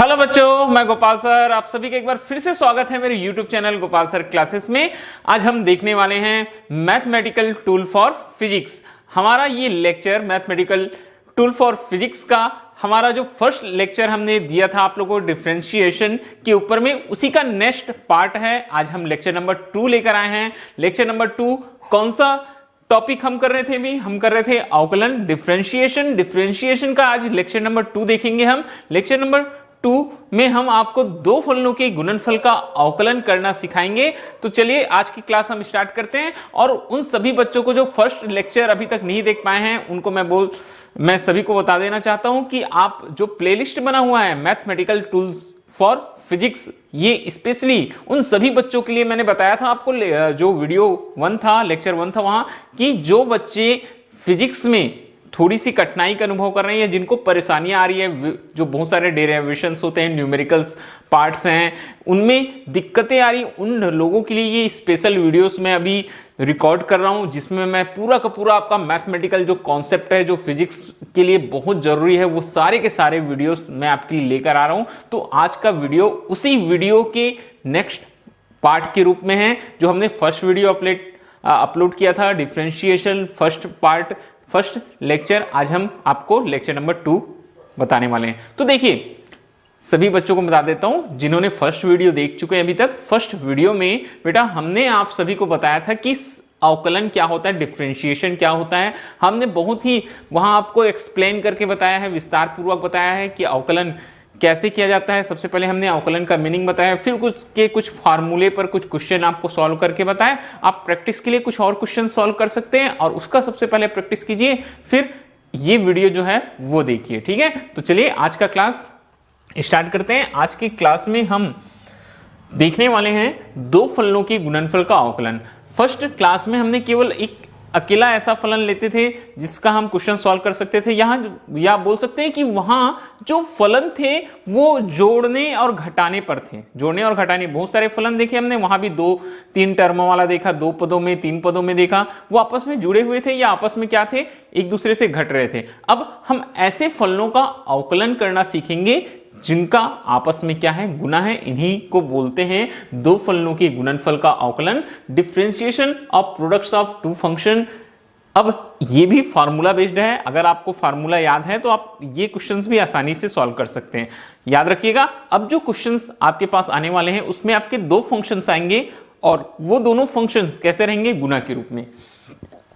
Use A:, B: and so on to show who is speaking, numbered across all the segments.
A: Hello बच्चों, मैं Gopal sir. आप सभी का एक बार फिर से स्वागत है मेरे YouTube channel Gopal sir classes में। आज हम देखने वाले हैं मैथमेटिकल टूल फॉर फिजिक्स। हमारा ये lecture mathematical tool for physics का हमारा जो फर्स्ट लेक्चर हमने दिया था आप लोगों को डिफरेंशिएशन के ऊपर में, उसी का नेक्स्ट पार्ट है। आज हम लेक्चर नंबर 2 लेकर आए हैं। लेक्चर नंबर 2 कौन सा टॉपिक हम कर रहे थे? भी हम कर रहे थे अवकलन, डिफरेंशिएशन का आज लेक्चर नंबर 2 देखेंगे हम। लेक्चर नंबर 2 में हम आपको दो फलनों के गुणनफल का अवकलन करना सिखाएंगे। तो चलिए आज की क्लास हम स्टार्ट करते हैं। और उन सभी बच्चों को जो फर्स्ट लेक्चर अभी तक नहीं देख पाए हैं उनको मैं सभी को बता देना चाहता हूं कि आप जो प्लेलिस्ट बना हुआ है मैथमेटिकल टूल्स फॉर फिजिक्स, ये स्पेशली उन सभी बच्चों के लिए मैंने बताया था आपको जो वीडियो 1 था, लेक्चर 1 था वहां, कि जो बच्चे फिजिक्स में थोड़ी सी कठिनाई का अनुभव कर रहे हैं, जिनको परेशानियां आ रही है, जो बहुत सारे डेरिवेशंस होते हैं, न्यूमेरिकल्स पार्ट्स हैं, उनमें दिक्कतें आ रही, उन लोगों के लिए ये स्पेशल वीडियोस मैं अभी रिकॉर्ड कर रहा हूं, जिसमें मैं पूरा का पूरा आपका मैथमेटिकल जो कॉन्सेप्ट है, जो फिजिक्स के लिए बहुत जरूरी है, वो सारे के सारे वीडियोस मैं आपके लिए लेकर आ रहा हूं। तो आज का वीडियो उसी वीडियो के नेक्स्ट पार्ट के रूप में है, जो हमने फर्स्ट वीडियो अपलोड किया था, डिफरेंशिएशन फर्स्ट लेक्चर। आज हम आपको लेक्चर नंबर 2 बताने वाले हैं। तो देखिए, सभी बच्चों को बता देता हूं जिन्होंने फर्स्ट वीडियो देख चुके हैं अभी तक। फर्स्ट वीडियो में बेटा हमने आप सभी को बताया था कि अवकलन क्या होता है, डिफरेंशिएशन क्या होता है। हमने बहुत ही वहां आपको एक्सप्लेन करके बताया है, विस्तार पूर्वक बताया है कि अवकलन कैसे किया जाता है। सबसे पहले हमने अवकलन का मीनिंग बताया, फिर कुछ फार्मूले पर कुछ क्वेश्चन आपको सॉल्व करके बताए। आप प्रैक्टिस के लिए कुछ और क्वेश्चन सॉल्व कर सकते हैं और उसका सबसे पहले प्रैक्टिस कीजिए, फिर ये वीडियो जो है वो देखिए। ठीक है, तो चलिए आज का क्लास स्टार्ट करते हैं। आज की क्लास में हम देखने वाले हैं दो फलनों के गुणनफल का अवकलन। फर्स्ट क्लास में हमने केवल एक अकेला ऐसा फलन लेते थे जिसका हम क्वेश्चन सॉल्व कर सकते थे। यहां या बोल सकते हैं कि वहां जो फलन थे वो जोड़ने और घटाने पर थे। जोड़ने और घटाने बहुत सारे फलन देखे हमने, वहां भी 2-3 टर्म वाला देखा, 2 पदों में, 3 पदों में देखा। वो आपस में जुड़े हुए थे या आपस में क्या थे, एक दूसरे से घट रहे थे। अब हम ऐसे फलनों का अवकलन करना सीखेंगे जिनका आपस में क्या है, गुना है। इन्हीं को बोलते हैं दो फलनों के गुणनफल का अवकलन, differentiation of products of two function. अब ये भी फार्मूला बेस्ड है। अगर आपको फार्मूला याद है तो आप ये क्वेश्चंस भी आसानी से सॉल्व कर सकते हैं। याद रखिएगा, अब जो क्वेश्चंस आपके पास आने वाले हैं उसमें आपके दो फंक्शंस आएंगे और वो दोनों फंक्शंस कैसे रहेंगे, गुना के रूप में।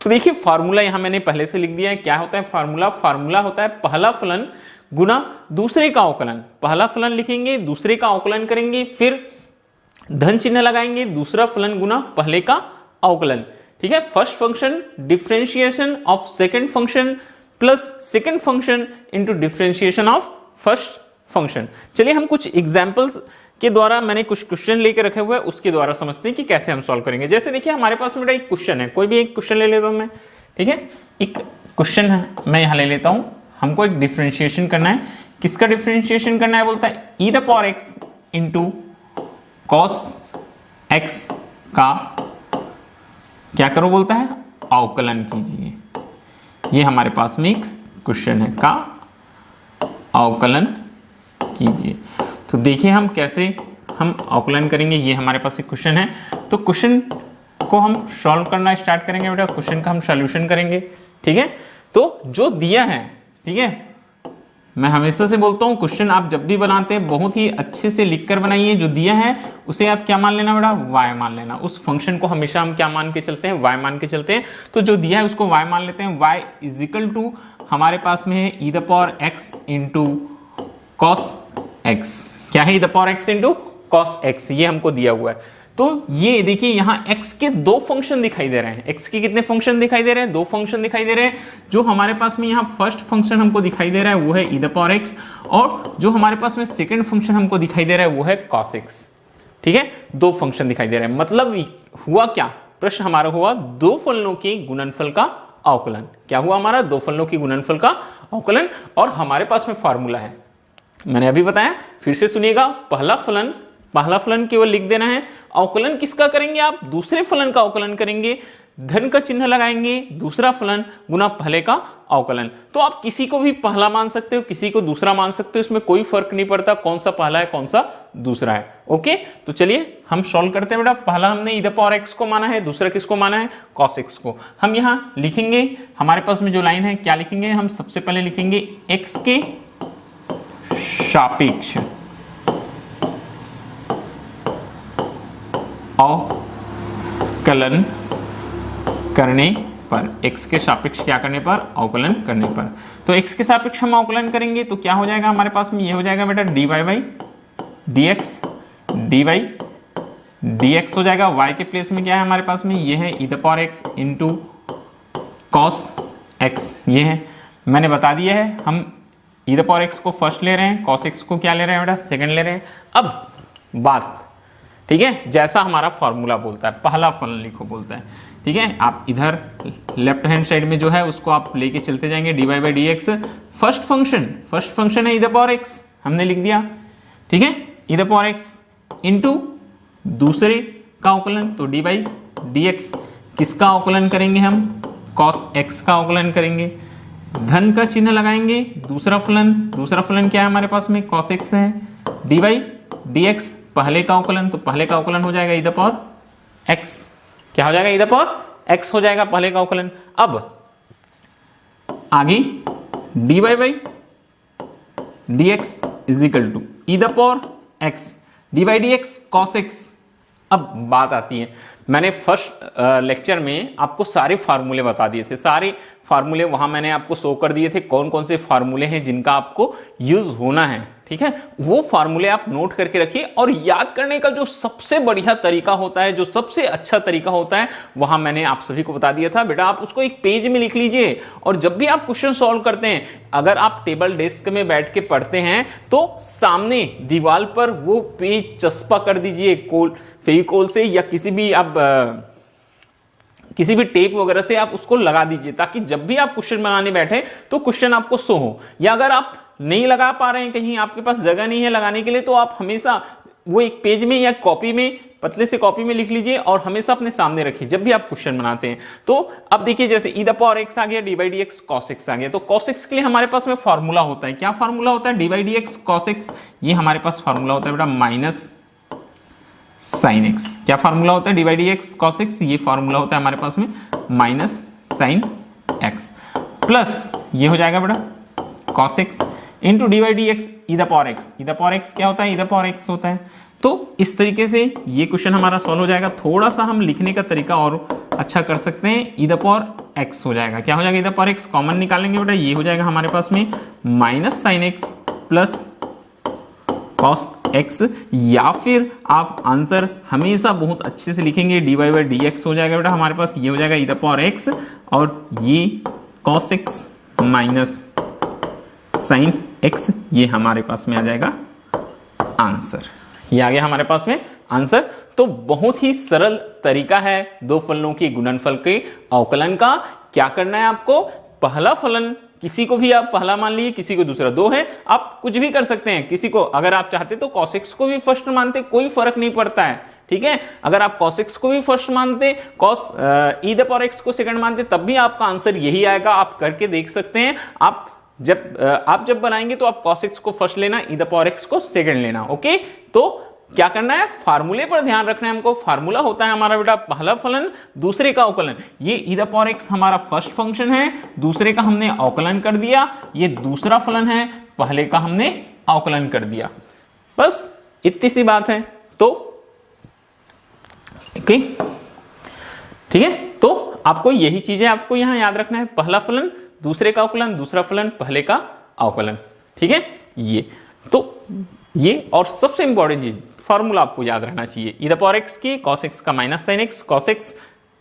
A: तो देखिए, फार्मूला यहां मैंने पहले से लिख दिया है। क्या होता है फार्मूला? फार्मूला होता है पहला फलन गुना दूसरे का अवकलन। पहला फलन लिखेंगे, दूसरे का अवकलन करेंगे, फिर धन चिन्ह लगाएंगे, दूसरा फलन गुना पहले का अवकलन। ठीक है, first function differentiation of second function plus second function into differentiation of first function. चलिए हम कुछ एग्जांपल्स के द्वारा, मैंने कुछ क्वेश्चन लेके रखे हुए हैं, उसके द्वारा समझते हैं कि कैसे हम सॉल्व करेंगे। जैसे देखिए, हमारे पास मेरा एक क्वेश्चन है, कोई भी एक क्वेश्चन ले लेता हूं मैं। ठीक है, एक क्वेश्चन है, मैं यहां ले लेता हूं। हमको एक डिफरेंशिएशन करना है। किसका डिफरेंशिएशन करना है? बोलता है e the power x into cos x का क्या करो, बोलता है अवकलन कीजिए। ये हमारे पास में एक क्वेश्चन है, का अवकलन कीजिए। तो देखिए हम कैसे हम अवकलन करेंगे। ये हमारे पास एक क्वेश्चन है, तो क्वेश्चन को हम सॉल्व करना स्टार्ट करेंगे बेटा। क्वेश्चन का हम सॉल्यूशन करेंगे। ठीक है, तो जो दिया है, ठीक है, मैं हमेशा से बोलता हूं क्वेश्चन आप जब भी बनाते हैं बहुत ही अच्छे से लिखकर बनाइए। जो दिया है उसे आप क्या मान लेना बेटा, y मान लेना। उस फंक्शन को हमेशा हम क्या मान के चलते हैं, y मान के चलते हैं। तो जो दिया है उसको y मान लेते हैं। y इज इक्वल टू हमारे पास में है e the power x into cos x। क्या है e the power x into cos x, ये हमको दिया हुआ है। तो ये देखिए, यहां x के दो फंक्शन दिखाई दे रहे हैं। x के कितने फंक्शन दिखाई दे रहे हैं? दो फंक्शन दिखाई दे रहे हैं। जो हमारे पास में यहाँ फर्स्ट फंक्शन हमको दिखाई दे रहा है वो है e द पावर x, और जो हमारे पास में सेकंड फंक्शन हमको दिखाई दे रहा है वो है cos x। ठीक है, दो फंक्शन दिखाई दे रहे हैं। मतलब हुआ क्या, प्रश्न हमारा हुआ दो फलनों के गुणनफल का अवकलन। क्या हुआ हमारा? दो फलनों के गुणनफल का अवकलन। और हमारे पास में फार्मूला है, मैंने अभी बताया, फिर से सुनिएगा। पहला फलन केवल लिख देना है। अवकलन किसका करेंगे आप? दूसरे फलन का अवकलन करेंगे। धन का चिन्ह लगाएंगे, दूसरा फलन गुना पहले का अवकलन। तो आप किसी को भी पहला मान सकते हो, किसी को दूसरा मान सकते हो, इसमें कोई फर्क नहीं पड़ता कौन सा पहला है कौन सा दूसरा है। ओके, तो चलिए हम सॉल्व करते हैं बेटा। पहला हमने e पावर x को माना है, दूसरा किसको माना है, cos x को। हम यहां लिखेंगे, हमारे पास में जो लाइन है क्या लिखेंगे, हम सबसे पहले लिखेंगे x के सापेक्ष अवकलन करने पर, x के सापेक्ष क्या करने पर, अवकलन करने पर। तो x के सापेक्ष हम अवकलन करेंगे तो क्या हो जाएगा हमारे पास में, ये हो जाएगा बेटा dy by dx, dy dx हो जाएगा। y के प्लेस में क्या है हमारे पास में, ये है e power x into cos x, ये है मैंने बता दिया है। हम e पावर x को फर्स्ट ले रहे हैं, cos x को क्या ले रहे हैं बेटा, सेकंड ले रहे हैं। अब बात ठीक है, जैसा हमारा फॉर्मूला बोलता है, पहला फलन लिखो बोलता है, ठीक है। आप इधर लेफ्ट हैंड साइड में जो है उसको आप लेके चलते जाएंगे, dy by dx first function है e पावर x, हमने लिख दिया, ठीक है, e पावर x इंटू दूसरे का अवकलन, तो dy बाई dx किसका अवकलन करेंगे हम, cos x का अवकलन करेंगे। धन का चिन्ह लगाएंगे, दूसरा फलन क्या है हमारे पास में, cos x है, dy बाई dx पहले का अवकलन, तो पहले का अवकलन हो जाएगा e पावर x, क्या हो जाएगा e पावर x हो जाएगा पहले का अवकलन। अब आगे dy by dx is equal to e power x dy by dx cos x। अब बात आती है, मैंने फर्स्ट लेक्चर में आपको सारे फार्मूले बता दिए थे, सारे फार्मूले वहां मैंने आपको शो कर दिए थे, कौन कौन से फार्मूले हैं जिनका आपको यूज होना है, ठीक है। वो फार्मूले आप नोट करके रखिए, और याद करने का जो सबसे बढ़िया तरीका होता है, जो सबसे अच्छा तरीका होता है, वहां मैंने आप सभी को बता दिया था। बेटा आप उसको एक पेज में लिख लीजिए, और जब भी आप क्वेश्चन सॉल्व करते हैं, अगर आप टेबल डेस्क में बैठ के पढ़ते हैं तो सामने दीवार पर वो पेज चस्पा कर दीजिए फेविकोल से, या किसी भी टेप वगैरह से आप उसको लगा दीजिए, ताकि जब भी आप क्वेश्चन बनाने बैठे तो क्वेश्चन आपको शो हो। या अगर आप नहीं लगा पा रहे हैं, कहीं आपके पास जगह नहीं है लगाने के लिए, तो आप हमेशा वो एक पेज में या कॉपी में, पतले से कॉपी में लिख लीजिए और हमेशा अपने सामने रखिए जब भी आप क्वेश्चन बनाते हैं। तो अब देखिए, जैसे e पावर x आ गया, dy by dx cos x आ गया, तो cos x के लिए हमारे पास में फॉर्मूला होता है, क्या फॉर्मूला होता है, dy by dx cos x, ये हमारे पास फॉर्मूला होता है बेटा माइनस साइन x। क्या फॉर्मूला होता है, dy by dx cos x, ये फॉर्मूला होता है हमारे पास में माइनस साइन x, प्लस ये हो जाएगा बेटा cos x into dy by dx e power x। e power x क्या होता है, e पावर x होता है। तो इस तरीके से ये क्वेश्चन हमारा सॉल्व हो जाएगा। थोड़ा सा हम लिखने का तरीका और अच्छा कर सकते हैं, e पावर x हो जाएगा, क्या हो जाएगा, e पावर x कॉमन निकालेंगे बेटा, ये हो जाएगा हमारे पास में minus sine x plus cos x, या फिर आप आंसर हमेशा बहुत अच्छे से लिखेंगे, dy बाई dx हो जाएगा बेटा हमारे पास, ये हो जाएगा e पावर x, और ये cos x minus sine x, ये हमारे पास में आ जाएगा आंसर। ये आ गया हमारे पास में आंसर। तो बहुत ही सरल तरीका है दो फलनों के गुणनफल के अवकलन का। क्या करना है आपको, पहला फलन किसी को भी आप पहला मान लीजिए, किसी को दूसरा, दो है, आप कुछ भी कर सकते हैं। किसी को अगर आप चाहते तो cos x को भी फर्स्ट मानते, कोई फर्क नहीं पड़ता है, ठीक है। अगर आप cos x को भी फर्स्ट मानते, e पावर x को सेकंड मानते, तब भी आपका आंसर यही आएगा। आप करके देख सकते हैं। आप जब बनाएंगे तो आप cos x को फर्स्ट लेना, e पावर x को सेकंड लेना। ओके, तो क्या करना है, फार्मूले पर ध्यान रखना है हमको। फार्मूला होता है हमारा बेटा पहला फलन दूसरे का अवकलन। ये e पावर x हमारा फर्स्ट फंक्शन है, दूसरे का हमने अवकलन कर दिया। ये दूसरा फलन है, पहले का हमने अवकलन कर दिया। बस इतनी सी बात है। तो ठीक है, तो आपको यही चीजें आपको यहां याद रखना है, पहला फलन दूसरे का अवकलन, दूसरा फलन पहले का अवकलन, ठीक है। ये तो ये और सबसे इंपॉर्टेंट चीज फॉर्मूला आपको याद रहना चाहिए, e पावर x की cos x का minus sine x, cos x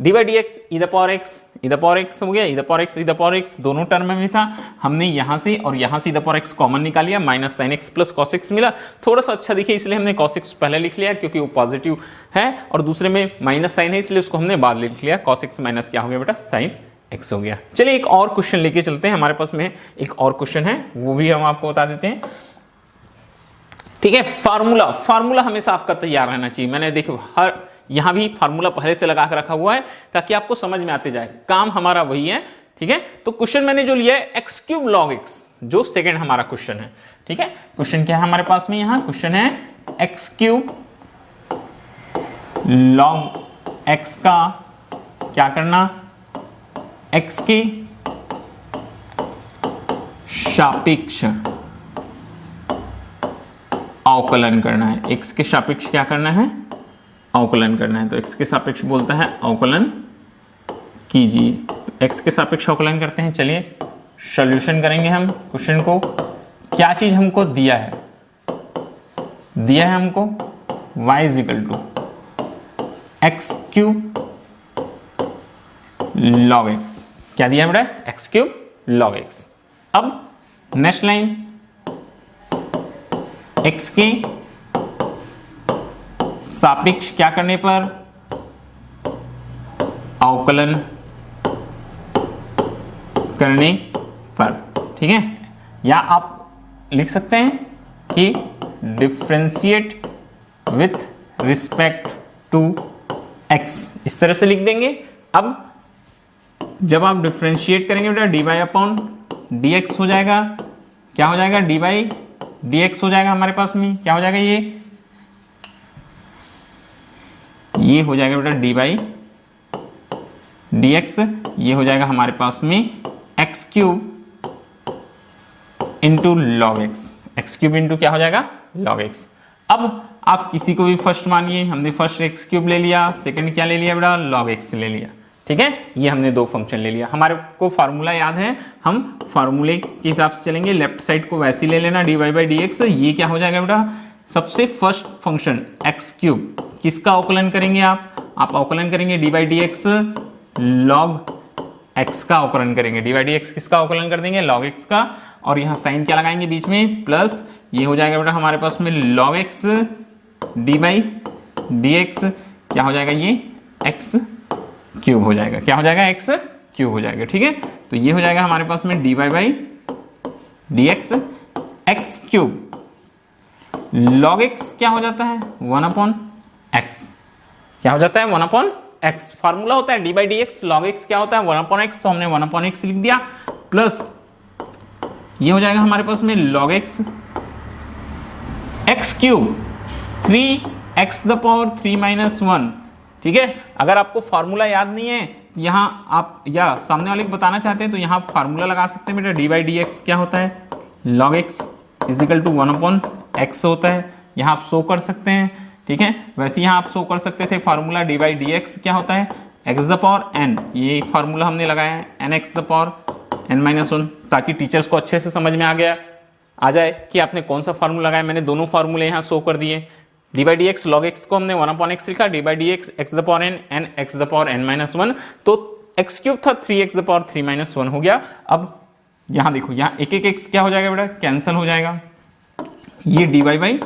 A: dy by dx e power x हो गया, e पावर x दोनों टर्म में था। हमने यहां से और यहां से e पावर x कॉमन निकाल लिया, minus sine x plus cos x मिला। थोड़ा सा अच्छा दिखे इसलिए हमने cos x पहले लिख लिया क्योंकि वो पॉजिटिव है, और दूसरे में माइनस साइन है इसलिए उसको हमने बाद लिख लिया। cos x माइनस क्या हो गया बेटा, साइन x हो गया। चलिए एक और क्वेश्चन लेके चलते हैं। हमारे पास में एक और क्वेश्चन है, वो भी हम आपको बता देते हैं, ठीक है। फार्मूला हमेशा आपका तैयार रहना चाहिए। मैंने देखो हर यहां भी फार्मूला पहले से लगा कर रखा हुआ है ताकि आपको समझ में आते जाए, काम हमारा वही है। ठीक है, तो क्वेश्चन मैंने जो लिया है x क्यूब log x, जो सेकेंड हमारा क्वेश्चन है। ठीक है, क्वेश्चन क्या है हमारे पास में, यहां क्वेश्चन है x क्यूब log x का क्या करना, x के सापेक्ष अवकलन करना है। x के सापेक्ष क्या करना है, अवकलन करना है। तो x के सापेक्ष बोलता है अवकलन कीजिए। तो x के सापेक्ष अवकलन करते हैं। चलिए सॉल्यूशन करेंगे हम क्वेश्चन को। क्या चीज हमको दिया है, दिया है हमको y is equal to x cube log x। क्या दिया है बेटा, x क्यूब log x। अब नेक्स्ट लाइन, x के सापेक्ष क्या करने पर, अवकलन करने पर। ठीक है, या आप लिख सकते हैं कि differentiate with respect to x, इस तरह से लिख देंगे। अब जब आप डिफरेंशिएट करेंगे बेटा dy अपॉन dx हो जाएगा, क्या हो जाएगा, dy dx हो जाएगा हमारे पास में, क्या हो जाएगा, ये हो जाएगा बेटा dy dx, ये हो जाएगा हमारे पास में x cube into log x cube into क्या हो जाएगा, log x। अब आप किसी को भी फर्स्ट मानिए, हमने फर्स्ट x क्यूब ले लिया, सेकंड क्या ले लिया बेटा, log x ले लिया। ठीक है, ये हमने दो फंक्शन ले लिया। हमारे को फार्मूला याद है, हम फार्मूले के हिसाब से चलेंगे। लेफ्ट साइड को वैसे ही ले लेना, dy बाई dx। ये क्या हो जाएगा बेटा, सबसे फर्स्ट फंक्शन x क्यूब, किसका अवकलन करेंगे आप अवकलन करेंगे dy dx log x का अवकलन करेंगे। dy dx किसका अवकलन कर देंगे, log x का। और यहाँ साइन क्या लगाएंगे बीच में, प्लस, ये हो जाएगा बेटा हमारे पास में log x dy dx, क्या हो जाएगा, ये x क्यूब हो जाएगा, क्या हो जाएगा, x क्यूब हो जाएगा। ठीक है, तो ये हो जाएगा हमारे पास में dy by dx x cube log x क्या हो जाता है, 1 अपॉन x, क्या हो जाता है, 1 अपॉन x। फार्मूला होता है dy by dx, log x क्या होता है, 1 अपॉन x, तो हमने 1 अपॉन x लिख दिया। प्लस ये हो जाएगा हमारे पास में log x x cube 3x the power 3 minus 1। ठीक है, अगर आपको फार्मूला याद नहीं है, यहां आप या सामने वाले को बताना चाहते हैं तो यहां फार्मूला लगा सकते हैं बेटा, dy बाई dx क्या होता है, log x is equal to 1 upon x होता है। यहां आप शो कर सकते हैं। ठीक है, वैसे यहां आप शो कर सकते थे फार्मूला dy बाई dx क्या होता है, x द पावर n, ये फार्मूला हमने लगाया है nx the power n minus 1, ताकि टीचर्स को अच्छे से समझ में आ जाए कि आपने कौन सा फार्मूला लगाया। मैंने दोनों फार्मूले यहाँ शो कर दिए। dy by dx log x को हमने 1 अपॉन x लिखा, dy by dx x the power n n x the power n minus 1, तो x क्यूब था 3x द पावर 3 माइनस 1 हो गया। अब यहाँ देखो, यहाँ एक एक x क्या हो जाएगा बेटा, कैंसिल हो जाएगा। ये dy बाई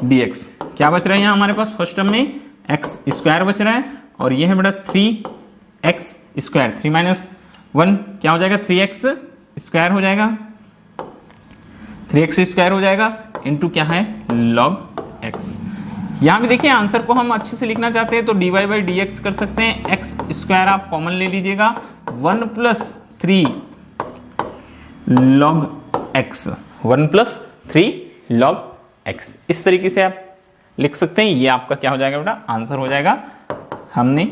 A: dx क्या बच रहा है यहाँ हमारे पास, फर्स्ट टर्म में x स्क्वायर बच रहा है, और ये है बेटा 3x स्क्वायर, 3 माइनस 1 क्या हो जाएगा, 3x स्क्वायर हो जाएगा, 3x स्क्वायर हो जाएगा इंटू क्या है, log x। यहां भी देखिए आंसर को हम अच्छे से लिखना चाहते हैं तो dy बाई dx कर सकते हैं, x स्क्वायर आप कॉमन ले लीजिएगा, 1 plus 3 log x, 1 plus 3 log x, इस तरीके से आप लिख सकते हैं। ये आपका क्या हो जाएगा बेटा, आंसर हो जाएगा। हमने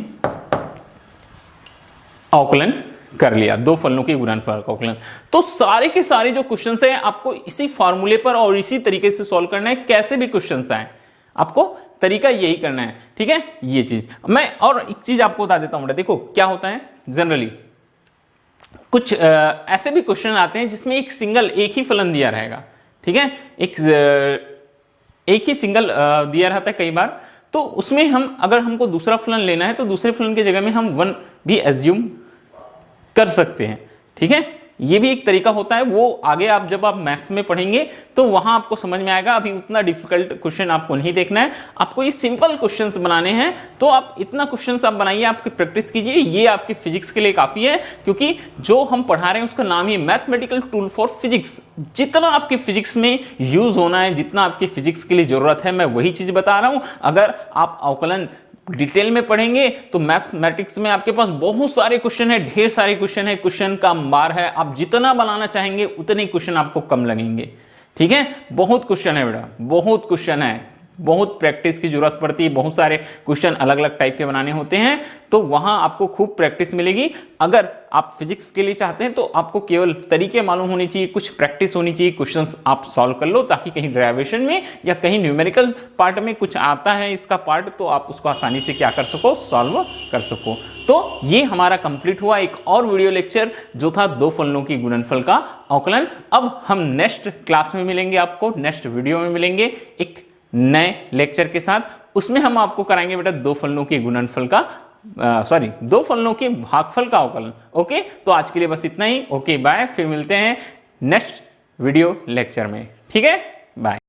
A: अवकलन कर लिया, दो फलनों के गुणनफल का अवकलन। तो सारे के सारे जो क्वेश्चंस हैं आपको इसी फार्मूले पर और इसी तरीके से सॉल्व करना है। कैसे भी क्वेश्चंस आए आपको तरीका यही करना है। ठीक है, ये चीज मैं और एक चीज आपको बता देता हूं। देखो क्या होता है, जनरली कुछ ऐसे भी क्वेश्चन आते हैं जिसमें एक ही फलन दिया रहेगा। ठीक है, एक ही सिंगल दिया रहता है कई बार, तो उसमें हम अगर हमको दूसरा फलन लेना है तो दूसरे फलन की जगह में हम 1 भी एज्यूम कर सकते हैं। ठीक है, ये भी एक तरीका होता है, वो आगे आप जब आप मैथ्स में पढ़ेंगे तो वहां आपको समझ में आएगा। अभी उतना डिफिकल्ट क्वेश्चन आपको नहीं देखना है, आपको ये सिंपल क्वेश्चंस बनाने हैं। तो आप इतना क्वेश्चंस आप बनाइए, आपकी प्रैक्टिस कीजिए, ये आपकी फिजिक्स के लिए काफी है, क्योंकि जो हम पढ़ा रहे हैं उसका नाम ही मैथमेटिकल टूल फॉर फिजिक्स। जितना आपकी फिजिक्स में यूज होना है, जितना आपकी फिजिक्स के लिए जरूरत है, मैं वही चीज बता रहा हूं। अगर आप अवकलन डिटेल में पढ़ेंगे तो मैथमेटिक्स में आपके पास बहुत सारे क्वेश्चन है, ढेर सारे क्वेश्चन है, क्वेश्चन का अंबार है। आप जितना बनाना चाहेंगे उतने क्वेश्चन आपको कम लगेंगे। ठीक है, बहुत क्वेश्चन है बेटा, बहुत क्वेश्चन है, बहुत प्रैक्टिस की जरूरत पड़ती है, बहुत सारे क्वेश्चन अलग अलग टाइप के बनाने होते हैं, तो वहां आपको खूब प्रैक्टिस मिलेगी। अगर आप फिजिक्स के लिए चाहते हैं तो आपको केवल तरीके मालूम होनी चाहिए, कुछ प्रैक्टिस होनी चाहिए, क्वेश्चंस आप सॉल्व कर लो, ताकि कहीं डेरिवेशन में या कहीं न्यूमेरिकल पार्ट में कुछ आता है इसका पार्ट, तो आप उसको आसानी से क्या कर सको, सॉल्व कर सको। तो ये हमारा कंप्लीट हुआ एक और वीडियो लेक्चर जो था दो फलनों की गुणनफल का अवकलन। अब हम नेक्स्ट क्लास में मिलेंगे, आपको नेक्स्ट वीडियो में मिलेंगे एक नए लेक्चर के साथ। उसमें हम आपको कराएंगे बेटा दो फलनों के गुणनफल का दो फलनों के भागफल का अवकलन। ओके, तो आज के लिए बस इतना ही। ओके बाय, फिर मिलते हैं नेक्स्ट वीडियो लेक्चर में। ठीक है, बाय।